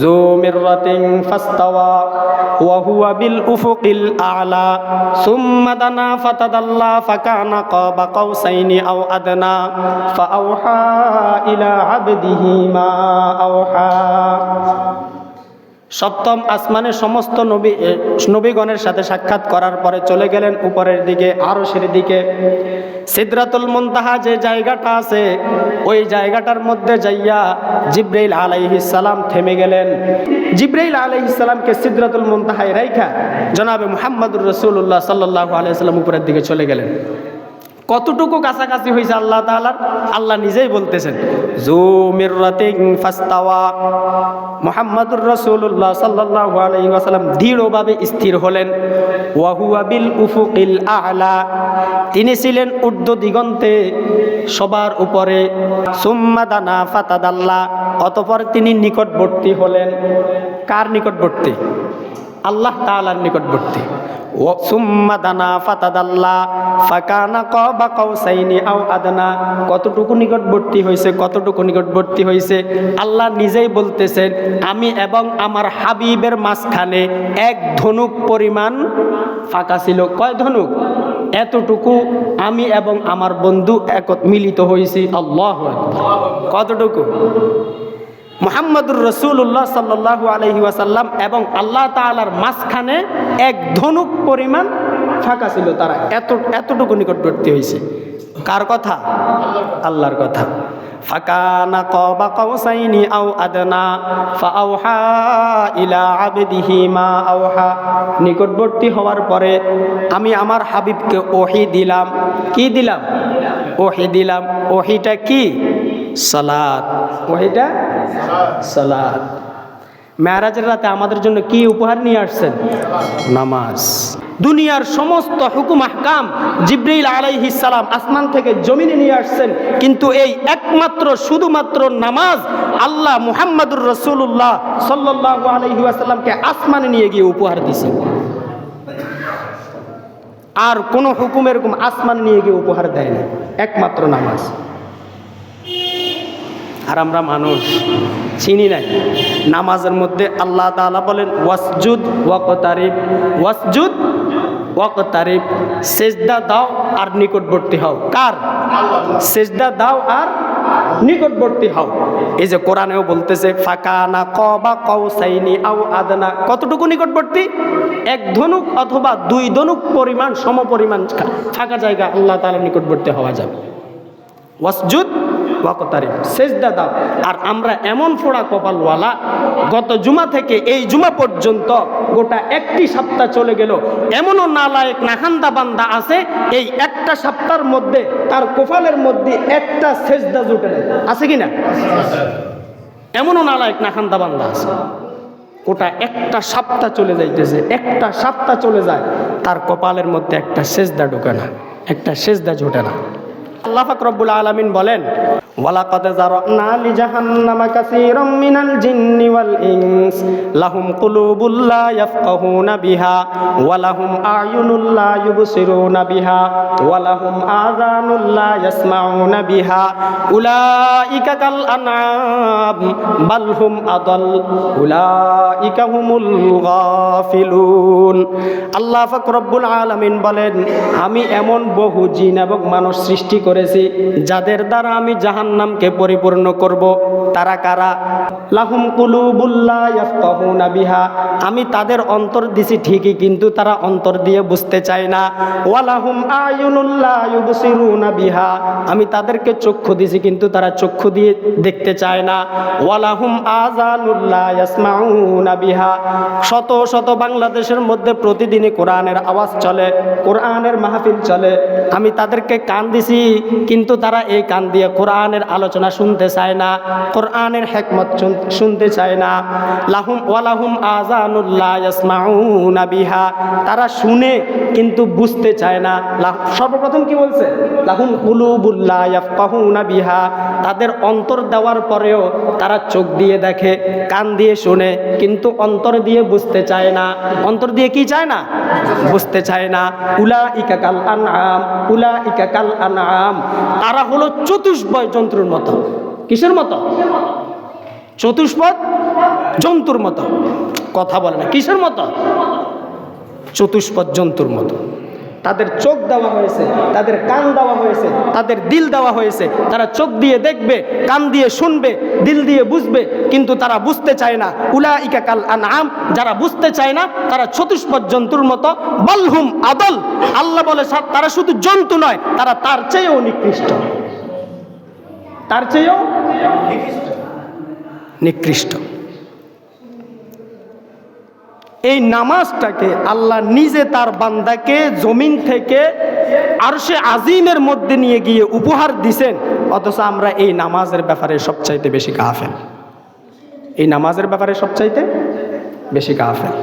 যু মিররাতিন ফাস্তাওয়া ওয়া হুয়া বিল উফুকিল আ'লা সুম্মা দানা ফাতাদাল্লা ফাকানা কাবা কাউসাইনি আও আদনা ফাআওহা ইলা আবদিহি মা আওহা। সপ্তম আসমানে সমস্ত নবীগণের সাথে সাক্ষাৎ করার পরে চলে গেলেন উপরের দিকে, আরশের দিকে। সিদরাতুল মুনতাহা যে জায়গাটা আছে, ওই জায়গাটার মধ্যে যাইয়া জিবরাইল আলাইহিস সালাম থেমে গেলেন। জিবরাইল আলাইহিস সালামকে সিদরাতুল মুনতাহায় রাইখা জনাবে মুহাম্মদুর রাসূলুল্লাহ সাল্লাল্লাহু আলাইহি ওয়াসাল্লাম উপরের দিকে চলে গেলেন। কতটুকু কাছাকাছি হয়েছে আল্লাহ তাআলার, আল্লাহ নিজেই বলতেছেন যু মিররাতিন ফাস্তাওয়া। মুহাম্মদুর রাসূলুল্লাহ সাল্লাল্লাহু আলাইহি ওয়াসাল্লাম দৃঢ়ভাবে স্থির হলেন। ওয়া হুয়া বিল উফুকিল আ'লা, তিনি ছিলেন ঊর্ধ্ব দিগন্তে সবার উপরে। সুম্মা দানা ফাতাদাল্লা, অতঃপর তিনি নিকটবর্তী হলেন। কার নিকটবর্তী? আল্লাহ তাআলার নিকটবর্তী। সুম্মা দানা ফাতাদাল্লা ফাকানা কাবা কাউসাইনি আও আদনা, কতটুকু নিকটবর্তী হয়েছে, কতটুকু নিকটবর্তী হয়েছে আল্লাহ নিজেই বলতেছেন আমি এবং আমার হাবিবের মাঝখানে এক ধনুক পরিমাণ ফাঁকা ছিল। কয় ধনুক? এতটুকু আমি এবং আমার বন্ধু মিলিত হয়েছি। আল্লাহু আকবার। কতটুকু? মুহাম্মদুর রাসূলুল্লাহ সাল্লাল্লাহু আলাইহি ওয়াসাল্লাম এবং আল্লাহ তাআলার মাঝখানে এক ধনুক পরিমাণ ফাঁকা ছিল, তারা এতটুকু নিকটবর্তী হয়েছে। কার কথা? আল্লাহর কথা। ফাকানা কাবা কাউসাইনি আও আদনা ফাআওহা ইলা আবদিহি মা আওহা, নিকটবর্তী হওয়ার পরে আমি আমার হাবিবকে ওহী দিলাম। কি দিলাম? ওহী দিলাম। ওহীটা কি? সালাত। ওহীটা সালাত। মেরাজের রাতে আমাদের জন্য কি উপহার নিয়ে আসছেন? নামাজ। দুনিয়ার সমস্ত হুকুম আহকাম জিবরাইল আলাইহিস সালাম আসমান থেকে জমিনে নিয়ে আসছেন, কিন্তু এই একমাত্র শুধুমাত্র নামাজ আল্লাহ মুহাম্মদুর রাসূলুল্লাহ সাল্লাল্লাহু আলাইহি ওয়াসাল্লামকে আসমানে নিয়ে গিয়ে উপহার দিয়েছেন। আর কোন হুকুম এরকম আসমান নিয়ে গিয়ে উপহার দেয় না, একমাত্র নামাজ। আর আমরা মানুষ চিনি নাই। নামাজের মধ্যে আল্লাহ তাআলা বলেন ওয়াসজুদ ওয়াকতারিব, ওয়াসজুদ ওয়াকতারিব, সেজদা দাও আর নিকটবর্তী হও। কার? সেজদা দাও আর নিকটবর্তী হও। এই যে কোরআনেও বলতেছে ফাকানা কাবা কাউসাইনি আও আদনা, কতটুকু নিকটবর্তী? এক ধনুক অথবা দুই ধনুক পরিমাণ, সমপরিমাণ ফাঁকা জায়গা আল্লাহ তাআলার নিকটবর্তী হওয়া যাবে। ওয়াসজুদ ওয়াকতারিব, সেজদা দাও। আর আমরা এমন ফোড়া কপালওয়ালা, গত জুমা থেকে এই জুমা পর্যন্ত গোটা একটি সপ্তাহ চলে গেল, এমনও নালায়েক নাখান্দা বান্দা আছে এই একটা সপ্তাহের মধ্যে তার কপালের মধ্যে একটা সেজদা জুটে নেই। আছে কি না? এমনও নালায়েক নাখান্দা বান্দা আছে, গোটা একটা সপ্তাহ চলে যাইতেছে, একটা সপ্তাহ চলে যায় তার কপালের মধ্যে একটা সেজদা ঢোকে না, একটা সেজদা জুটে না। আল্লাহ পাক রব্বুল আলামিন বলেন ওয়ালাকাদ যারানা লিজাহান্নামা কাসীরাম মিনাল জিন্নি ওয়াল ইনস লাহুম কুলুবুল লা ইয়াফকাহুনা বিহা ওয়া লাহুম আ'য়ুনুল লা ইউবসিরুনা বিহা ওয়া লাহুম আযানুল লা ইয়াসমাউনা বিহা উলাইকা কাল আনআম বাল হুম আদাল উলাইকা হুমুল গাফিলুন। আল্লাহ পাক রব্বুল আলামিন বলেন আমি এমন বহু জিন এবং মানুষ সৃষ্টি করেছি যাদের দ্বারা আমি জাহান্নামকে পরিপূর্ণ করব। তারা কারা? লাহুম কুলুবুল লা ইয়াফকাহুনা বিহা, আমি তাদের অন্তর দিছি ঠিকই, কিন্তু তারা অন্তর দিয়ে বুঝতে চায় না। ওয়া লাহুম আ'য়ুনুল লা ইউবসিরুনা বিহা, আমি তাদেরকে চক্ষু দিছি কিন্তু তারা চক্ষু দিয়ে দেখতে চায় না। ওয়া লাহুম আযানুল লা ইয়াসমাউনা বিহা, শত শত বাংলাদেশের মধ্যে প্রতিদিনই কোরআনের আওয়াজ চলে, কোরআনের মাহফিল চলে, আমি তাদেরকে কান দিছি কিন্তু তারা এই কান দিয়ে কোরআনের আলোচনা শুনতে চায় না, কোরআনের হিকমত শুনতে চায় না। লাহুম ওয়া লাহুম আযানুল লা ইয়াসমাউনা বিহা, তারা শুনে কিন্তু বুঝতে চায় না। সর্বপ্রথম কি বলছে? লাহুম কুলুবুল লা ইয়াফকাহুনা বিহা, তাদের অন্তর দেওয়ার পরেও তারা চোখ দিয়ে দেখে, কান দিয়ে শুনে, কিন্তু অন্তর দিয়ে বুঝতে চায় না। অন্তর দিয়ে কি চায় না? বুঝতে চায় না। উলাইকা কাল আনআম, উলাইকা কাল আনআম, তারা হলো চতুষ্পদ জন্তুর মতো। কিসের মতো? চতুষ্পদ জন্তুর মতো কথা বলে না। কিসের মতো? চতুষ্পদ জন্তুর মতো। তাদের চোখ দেওয়া হয়েছে, তাদের কান দেওয়া হয়েছে, তাদের দিল দেওয়া হয়েছে। তারা চোখ দিয়ে দেখবে, কান দিয়ে শুনবে, দিল দিয়ে বুঝবে, কিন্তু তারা বুঝতে চায় না। উলাইকা কাল আনআম, যারা বুঝতে চায় না তারা চতুষ্পদ জন্তুর মতো। বালহুম আদল, আল্লাহ বলে তারা শুধু জন্তু নয়, তারা তার চেয়েও নিকৃষ্ট, তার চেয়েও নিকৃষ্ট। এই নামাজটাকে আল্লাহ নিজে তার বান্দাকে জমিন থেকে আরশে আজিমের মধ্যে নিয়ে গিয়ে উপহার দিছেন, অথচ আমরা এই নামাজের ব্যাপারে সবচাইতে বেশি গাফেল। এই নামাজের ব্যাপারে সবচাইতে বেশি গাফেল।